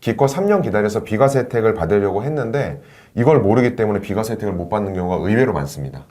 기껏 3년 기다려서 비과세 혜택을 받으려고 했는데 이걸 모르기 때문에 비과세 혜택을 못 받는 경우가 의외로 많습니다.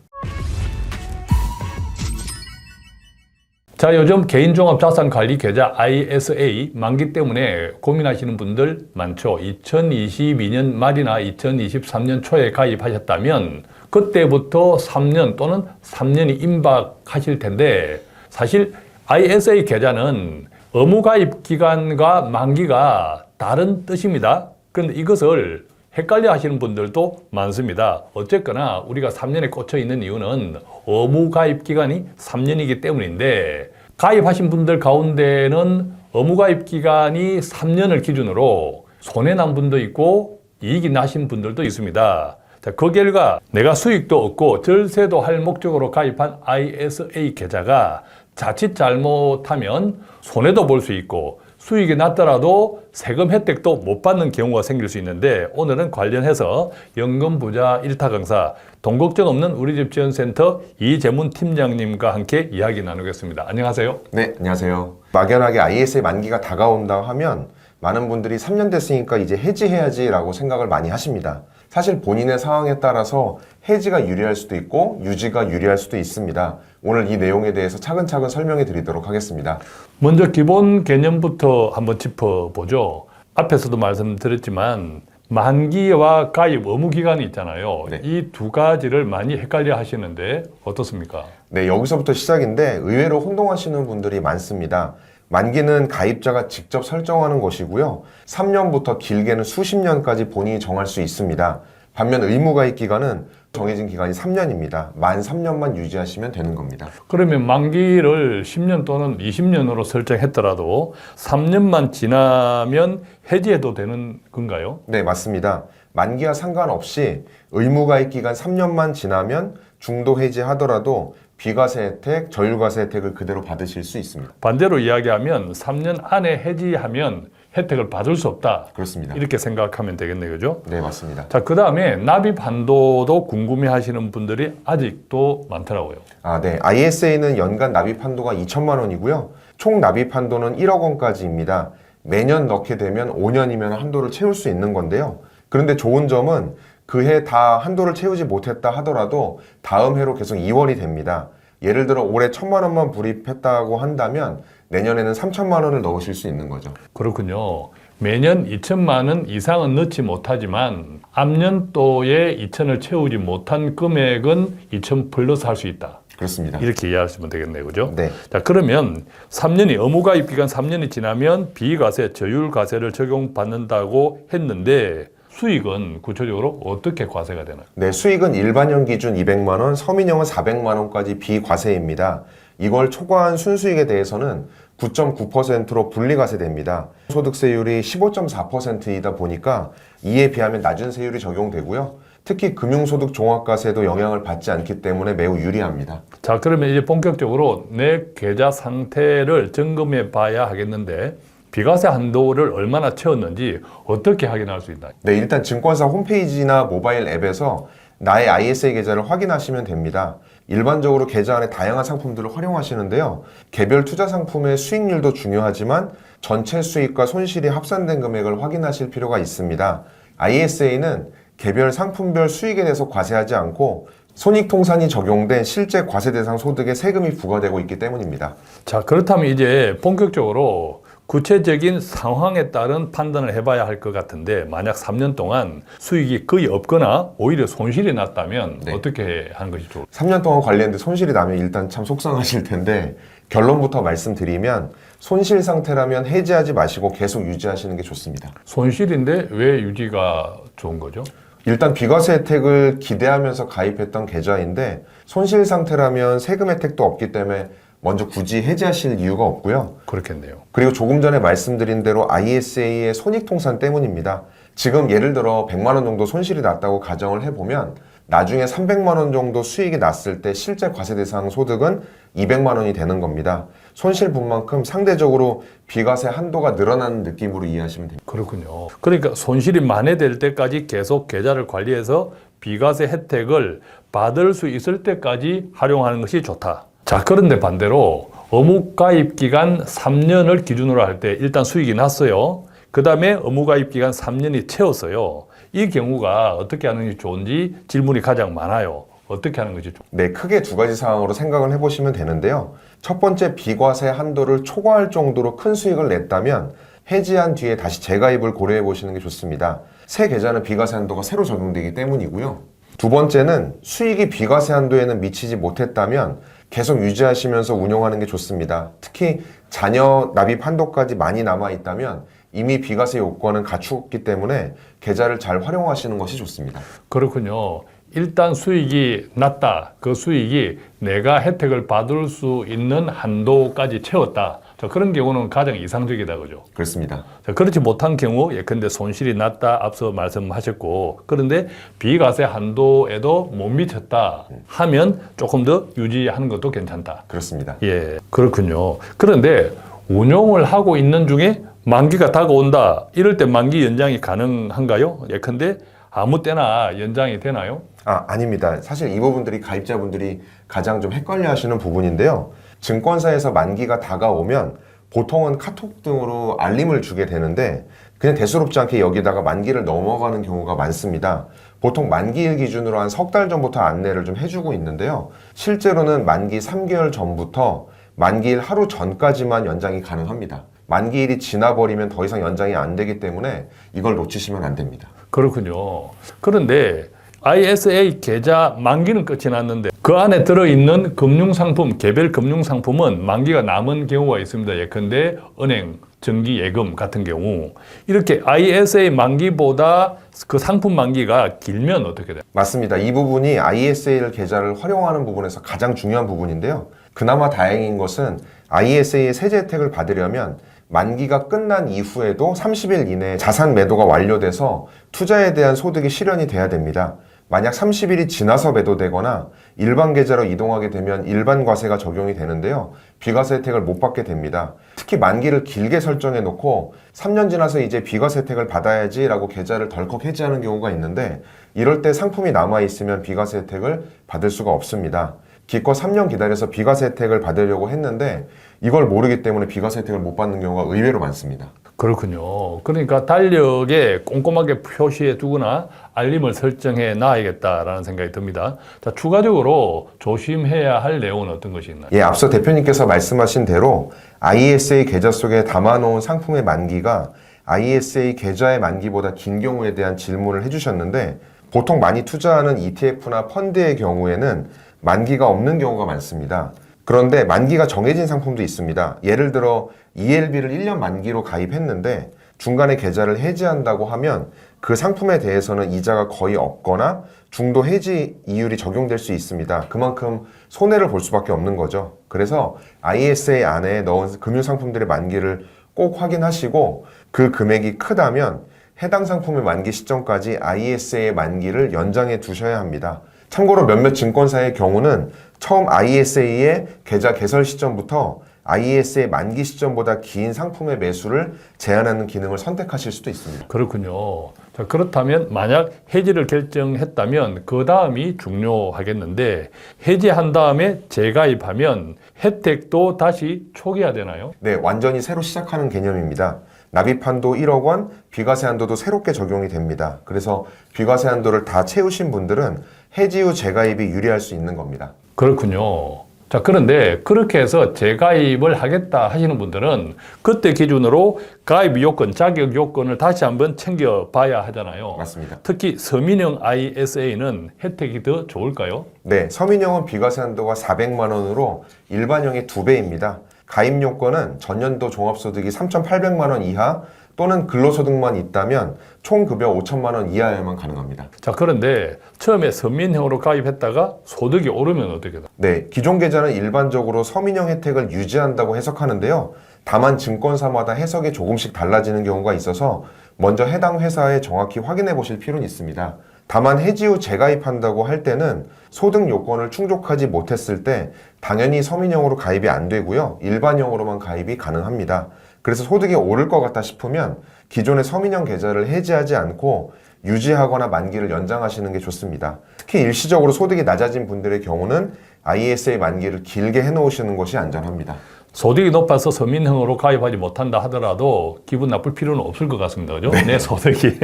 자, 요즘 개인종합자산관리 계좌 ISA 만기 때문에 고민하시는 분들 많죠. 2022년 말이나 2023년 초에 가입하셨다면 그때부터 3년 또는 3년이 임박하실 텐데 사실 ISA 계좌는 의무가입 기간과 만기가 다른 뜻입니다. 그런데 이것을 헷갈려 하시는 분들도 많습니다. 어쨌거나 우리가 3년에 꽂혀 있는 이유는 의무가입 기간이 3년이기 때문인데 가입하신 분들 가운데는 의무가입 기간이 3년을 기준으로 손해난 분도 있고 이익이 나신 분들도 있습니다. 자, 그 결과 내가 수익도 얻고 절세도 할 목적으로 가입한 ISA 계좌가 자칫 잘못하면 손해도 볼 수 있고 수익이 났더라도 세금 혜택도 못 받는 경우가 생길 수 있는데 오늘은 관련해서 연금부자 1타 강사 돈 걱정 없는 우리집 지원센터 이재문 팀장님과 함께 이야기 나누겠습니다. 안녕하세요. 네, 안녕하세요. 막연하게 ISA 만기가 다가온다 하면 많은 분들이 3년 됐으니까 이제 해지해야지 라고 생각을 많이 하십니다. 사실 본인의 상황에 따라서 해지가 유리할 수도 있고 유지가 유리할 수도 있습니다. 오늘 이 내용에 대해서 차근차근 설명해 드리도록 하겠습니다. 먼저 기본 개념부터 한번 짚어보죠. 앞에서도 말씀드렸지만 만기와 가입 의무 기간이 있잖아요. 네. 이 두 가지를 많이 헷갈려 하시는데 어떻습니까? 네, 여기서부터 시작인데 의외로 혼동하시는 분들이 많습니다. 만기는 가입자가 직접 설정하는 것이고요. 3년부터 길게는 수십 년까지 본인이 정할 수 있습니다. 반면 의무가입 기간은 정해진 기간이 3년입니다. 만 3년만 유지하시면 되는 겁니다. 그러면 만기를 10년 또는 20년으로 설정했더라도 3년만 지나면 해지해도 되는 건가요? 네, 맞습니다. 만기와 상관없이 의무가입 기간 3년만 지나면 중도 해지하더라도 비과세 혜택, 저율과세 혜택을 그대로 받으실 수 있습니다. 반대로 이야기하면 3년 안에 해지하면 혜택을 받을 수 없다. 그렇습니다. 이렇게 생각하면 되겠네요. 그죠? 네, 맞습니다. 자, 그 다음에 납입 한도도 궁금해 하시는 분들이 아직도 많더라고요. 네. ISA는 연간 납입 한도가 2천만 원이고요. 총 납입 한도는 1억 원까지입니다. 매년 넣게 되면 5년이면 한도를 채울 수 있는 건데요. 그런데 좋은 점은 그 해 다 한도를 채우지 못했다 하더라도 다음 해로 계속 이월이 됩니다. 예를 들어 올해 1,000만 원만 불입했다고 한다면 내년에는 3천만 원을 넣으실 수 있는 거죠. 그렇군요. 매년 2천만 원 이상은 넣지 못하지만 앞년도에 2천을 채우지 못한 금액은 2천 플러스 할 수 있다. 그렇습니다. 이렇게 이해하시면 되겠네요. 그죠? 네. 자, 그러면 3년이 의무가입 기간 3년이 지나면 비과세, 저율과세를 적용받는다고 했는데 수익은 구체적으로 어떻게 과세가 되나요? 네, 수익은 일반형 기준 200만 원, 서민형은 400만 원까지 비과세입니다. 이걸 초과한 순수익에 대해서는 9.9%로 분리과세됩니다. 소득세율이 15.4%이다 보니까 이에 비하면 낮은 세율이 적용되고요. 특히 금융소득 종합과세도 영향을 받지 않기 때문에 매우 유리합니다. 자, 그러면 이제 본격적으로 내 계좌 상태를 점검해 봐야 하겠는데 비과세 한도를 얼마나 채웠는지 어떻게 확인할 수 있나요? 네, 일단 증권사 홈페이지나 모바일 앱에서 나의 ISA 계좌를 확인하시면 됩니다. 일반적으로 계좌 안에 다양한 상품들을 활용하시는데요. 개별 투자 상품의 수익률도 중요하지만 전체 수익과 손실이 합산된 금액을 확인하실 필요가 있습니다. ISA는 개별 상품별 수익에 대해서 과세하지 않고 손익통산이 적용된 실제 과세 대상 소득에 세금이 부과되고 있기 때문입니다. 자, 그렇다면 이제 본격적으로 구체적인 상황에 따른 판단을 해봐야 할 것 같은데 만약 3년 동안 수익이 거의 없거나 오히려 손실이 났다면 네. 어떻게 하는 것이 좋을까요? 3년 동안 관리했는데 손실이 나면 일단 참 속상하실 텐데 결론부터 말씀드리면 손실 상태라면 해지하지 마시고 계속 유지하시는 게 좋습니다. 손실인데 왜 유지가 좋은 거죠? 일단 비과세 혜택을 기대하면서 가입했던 계좌인데 손실 상태라면 세금 혜택도 없기 때문에 먼저 굳이 해지하실 이유가 없고요. 그렇겠네요. 그리고 조금 전에 말씀드린 대로 ISA의 손익통산 때문입니다. 지금 예를 들어 100만 원 정도 손실이 났다고 가정을 해보면 나중에 300만 원 정도 수익이 났을 때 실제 과세 대상 소득은 200만 원이 되는 겁니다. 손실 본 만큼 상대적으로 비과세 한도가 늘어나는 느낌으로 이해하시면 됩니다. 그렇군요. 그러니까 손실이 만회될 때까지 계속 계좌를 관리해서 비과세 혜택을 받을 수 있을 때까지 활용하는 것이 좋다. 자, 그런데 반대로 의무가입 기간 3년을 기준으로 할 때 일단 수익이 났어요. 그 다음에 의무가입 기간 3년이 채웠어요. 이 경우가 어떻게 하는 게 좋은지 질문이 가장 많아요. 어떻게 하는 것이 좋을까요? 네, 크게 두 가지 상황으로 생각을 해보시면 되는데요. 첫 번째, 비과세 한도를 초과할 정도로 큰 수익을 냈다면 해지한 뒤에 다시 재가입을 고려해 보시는 게 좋습니다. 새 계좌는 비과세 한도가 새로 적용되기 때문이고요. 두 번째는 수익이 비과세 한도에는 미치지 못했다면 계속 유지하시면서 운용하는 게 좋습니다. 특히 자녀 납입 한도까지 많이 남아 있다면 이미 비과세 요건은 갖추었기 때문에 계좌를 잘 활용하시는 것이 좋습니다. 그렇군요. 일단 수익이 낮다. 그 수익이 내가 혜택을 받을 수 있는 한도까지 채웠다. 자, 그런 경우는 가장 이상적이다, 그죠? 그렇습니다. 자, 그렇지 못한 경우, 예컨대 손실이 났다, 앞서 말씀하셨고, 그런데 비과세 한도에도 못 미쳤다 하면 조금 더 유지하는 것도 괜찮다. 그렇습니다. 예, 그렇군요. 그런데 운용을 하고 있는 중에 만기가 다가온다. 이럴 때 만기 연장이 가능한가요? 예컨대 아무 때나 연장이 되나요? 아닙니다. 사실 이 부분들이 가입자분들이 가장 좀 헷갈려 하시는 부분인데요. 증권사에서 만기가 다가오면 보통은 카톡 등으로 알림을 주게 되는데 그냥 대수롭지 않게 여기다가 만기를 넘어가는 경우가 많습니다. 보통 만기일 기준으로 한 석 달 전부터 안내를 좀 해주고 있는데요. 실제로는 만기 3개월 전부터 만기일 하루 전까지만 연장이 가능합니다. 만기일이 지나버리면 더 이상 연장이 안 되기 때문에 이걸 놓치시면 안 됩니다. 그렇군요. 그런데 ISA 계좌 만기는 끝이 났는데 그 안에 들어있는 금융상품, 개별 금융상품은 만기가 남은 경우가 있습니다. 예컨대 은행, 정기예금 같은 경우 이렇게 ISA 만기보다 그 상품 만기가 길면 어떻게 돼요? 맞습니다. 이 부분이 ISA 계좌를 활용하는 부분에서 가장 중요한 부분인데요. 그나마 다행인 것은 ISA의 세제 혜택을 받으려면 만기가 끝난 이후에도 30일 이내에 자산 매도가 완료돼서 투자에 대한 소득이 실현이 돼야 됩니다. 만약 30일이 지나서 매도되거나 일반 계좌로 이동하게 되면 일반 과세가 적용이 되는데요. 비과세 혜택을 못 받게 됩니다. 특히 만기를 길게 설정해 놓고 3년 지나서 이제 비과세 혜택을 받아야지 라고 계좌를 덜컥 해지하는 경우가 있는데 이럴 때 상품이 남아 있으면 비과세 혜택을 받을 수가 없습니다. 기껏 3년 기다려서 비과세 혜택을 받으려고 했는데 이걸 모르기 때문에 비과세 혜택을 못 받는 경우가 의외로 많습니다. 그렇군요. 그러니까 달력에 꼼꼼하게 표시해 두거나 알림을 설정해 놔야겠다라는 생각이 듭니다. 자, 추가적으로 조심해야 할 내용은 어떤 것이 있나요? 예, 앞서 대표님께서 말씀하신 대로 ISA 계좌 속에 담아놓은 상품의 만기가 ISA 계좌의 만기보다 긴 경우에 대한 질문을 해주셨는데 보통 많이 투자하는 ETF나 펀드의 경우에는 만기가 없는 경우가 많습니다. 그런데 만기가 정해진 상품도 있습니다. 예를 들어 ELB를 1년 만기로 가입했는데 중간에 계좌를 해지한다고 하면 그 상품에 대해서는 이자가 거의 없거나 중도 해지 이율이 적용될 수 있습니다. 그만큼 손해를 볼 수밖에 없는 거죠. 그래서 ISA 안에 넣은 금융상품들의 만기를 꼭 확인하시고 그 금액이 크다면 해당 상품의 만기 시점까지 ISA의 만기를 연장해 두셔야 합니다. 참고로 몇몇 증권사의 경우는 처음 ISA의 계좌 개설 시점부터 ISA 만기 시점보다 긴 상품의 매수를 제한하는 기능을 선택하실 수도 있습니다. 그렇군요. 자, 그렇다면 만약 해지를 결정했다면 그 다음이 중요하겠는데 해지한 다음에 재가입하면 혜택도 다시 초기화 되나요? 네, 완전히 새로 시작하는 개념입니다. 납입 한도 1억 원, 비과세 한도도 새롭게 적용이 됩니다. 그래서 비과세 한도를 다 채우신 분들은 해지 후 재가입이 유리할 수 있는 겁니다. 그렇군요. 자, 그런데 그렇게 해서 재가입을 하겠다 하시는 분들은 그때 기준으로 가입 요건, 자격 요건을 다시 한번 챙겨봐야 하잖아요. 맞습니다. 특히 서민형 ISA는 혜택이 더 좋을까요? 네, 서민형은 비과세 한도가 400만 원으로 일반형의 2배입니다. 가입 요건은 전년도 종합소득이 3,800만 원 이하 또는 근로소득만 있다면 총 급여 5천만 원 이하여만 가능합니다. 자, 그런데 처음에 서민형으로 가입했다가 소득이 오르면 어떻게 돼요? 네, 기존 계좌는 일반적으로 서민형 혜택을 유지한다고 해석하는데요. 다만 증권사마다 해석이 조금씩 달라지는 경우가 있어서 먼저 해당 회사에 정확히 확인해 보실 필요는 있습니다. 다만 해지 후 재가입한다고 할 때는 소득 요건을 충족하지 못했을 때 당연히 서민형으로 가입이 안 되고요. 일반형으로만 가입이 가능합니다. 그래서 소득이 오를 것 같다 싶으면 기존의 서민형 계좌를 해지하지 않고 유지하거나 만기를 연장하시는 게 좋습니다. 특히 일시적으로 소득이 낮아진 분들의 경우는 ISA 만기를 길게 해놓으시는 것이 안전합니다. 소득이 높아서 서민형으로 가입하지 못한다 하더라도 기분 나쁠 필요는 없을 것 같습니다. 그죠? 내 소득이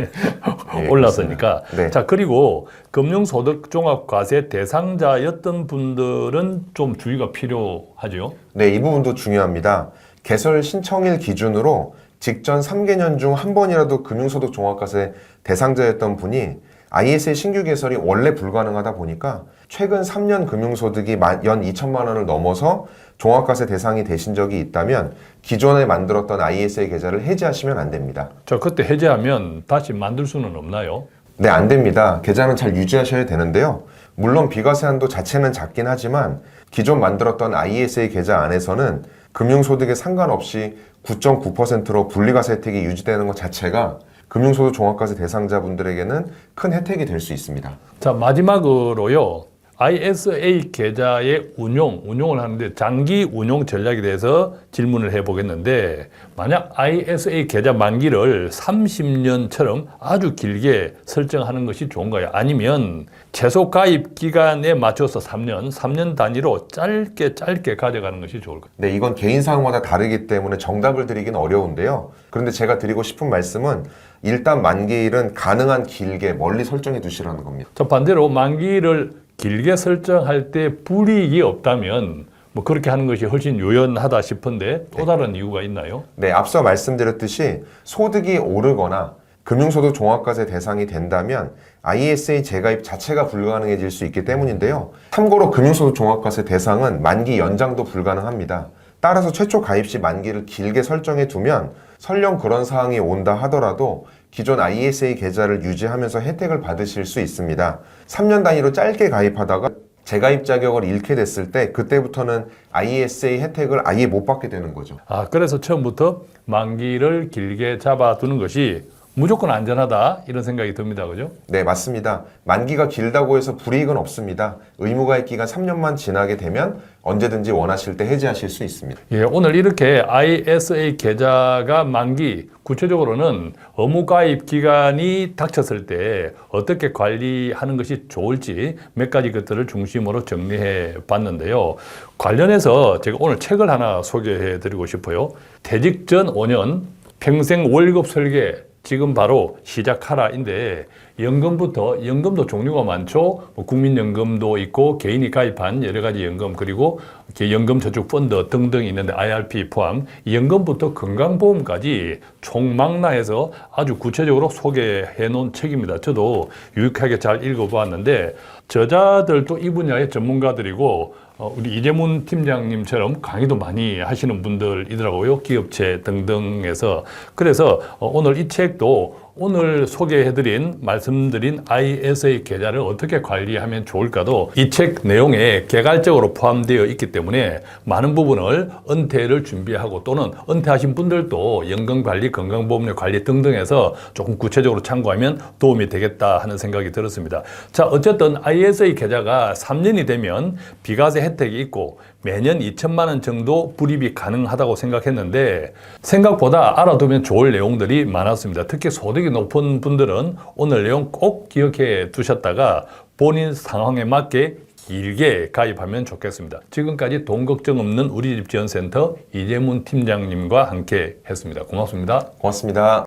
올랐으니까. 네. 자, 그리고 금융소득 종합과세 대상자였던 분들은 좀 주의가 필요하죠. 네, 이 부분도 중요합니다. 개설 신청일 기준으로 직전 3개년 중 한 번이라도 금융소득 종합과세 대상자였던 분이 ISA 신규 개설이 원래 불가능하다 보니까 최근 3년 금융소득이 연 2천만 원을 넘어서 종합과세 대상이 되신 적이 있다면 기존에 만들었던 ISA 계좌를 해지하시면 안 됩니다. 자, 그때 해제하면 다시 만들 수는 없나요? 네, 안 됩니다. 계좌는 잘 유지하셔야 되는데요. 물론 비과세 한도 자체는 작긴 하지만 기존 만들었던 ISA 계좌 안에서는 금융소득에 상관없이 9.9%로 분리과세 혜택이 유지되는 것 자체가 금융소득 종합과세 대상자분들에게는 큰 혜택이 될 수 있습니다. 자, 마지막으로요. ISA 계좌의 운용을 하는데 장기 운용 전략에 대해서 질문을 해보겠는데 만약 ISA 계좌 만기를 30년처럼 아주 길게 설정하는 것이 좋은가요? 아니면 최소 가입 기간에 맞춰서 3년 단위로 짧게 가져가는 것이 좋을까요? 네, 이건 개인 사항마다 다르기 때문에 정답을 드리긴 어려운데요. 그런데 제가 드리고 싶은 말씀은 일단 만기일은 가능한 길게 멀리 설정해 두시라는 겁니다. 자, 반대로 만기를 길게 설정할 때 불이익이 없다면 뭐 그렇게 하는 것이 훨씬 유연하다 싶은데 또 다른 이유가 있나요? 네, 앞서 말씀드렸듯이 소득이 오르거나 금융소득 종합과세 대상이 된다면 ISA 재가입 자체가 불가능해질 수 있기 때문인데요. 참고로 금융소득 종합과세 대상은 만기 연장도 불가능합니다. 따라서 최초 가입 시 만기를 길게 설정해 두면 설령 그런 사항이 온다 하더라도 기존 ISA 계좌를 유지하면서 혜택을 받으실 수 있습니다. 3년 단위로 짧게 가입하다가 재가입 자격을 잃게 됐을 때 그때부터는 ISA 혜택을 아예 못 받게 되는 거죠. 아, 그래서 처음부터 만기를 길게 잡아두는 것이 무조건 안전하다 이런 생각이 듭니다. 그죠? 네, 맞습니다. 만기가 길다고 해서 불이익은 없습니다. 의무가입 기간 3년만 지나게 되면 언제든지 원하실 때 해지하실 수 있습니다. 예, 오늘 이렇게 ISA 계좌가 만기, 구체적으로는 의무가입 기간이 닥쳤을 때 어떻게 관리하는 것이 좋을지 몇 가지 것들을 중심으로 정리해 봤는데요. 관련해서 제가 오늘 책을 하나 소개해 드리고 싶어요. 퇴직 전 5년 평생 월급 설계 지금 바로 시작하라인데 연금도 종류가 많죠. 뭐 국민연금도 있고 개인이 가입한 여러 가지 연금 그리고 연금저축펀드 등등이 있는데 IRP 포함 연금부터 건강보험까지 총망라해서 아주 구체적으로 소개해 놓은 책입니다. 저도 유익하게 잘 읽어보았는데 저자들도 이 분야의 전문가들이고 우리 이재문 팀장님처럼 강의도 많이 하시는 분들이더라고요. 기업체 등등에서. 그래서 오늘 이 책도 오늘 소개해드린 말씀드린 ISA 계좌를 어떻게 관리하면 좋을까도 이 책 내용에 개괄적으로 포함되어 있기 때문에 많은 부분을 은퇴를 준비하고 또는 은퇴하신 분들도 연금관리, 건강보험료 관리 등등해서 조금 구체적으로 참고하면 도움이 되겠다 하는 생각이 들었습니다. 자, 어쨌든 ISA 계좌가 3년이 되면 비과세 혜택이 있고 매년 2천만 원 정도 불입이 가능하다고 생각했는데 생각보다 알아두면 좋을 내용들이 많았습니다. 특히 소득이 높은 분들은 오늘 내용 꼭 기억해 두셨다가 본인 상황에 맞게 길게 가입하면 좋겠습니다. 지금까지 돈 걱정 없는 우리집 지원센터 이재문 팀장님과 함께 했습니다. 고맙습니다. 고맙습니다.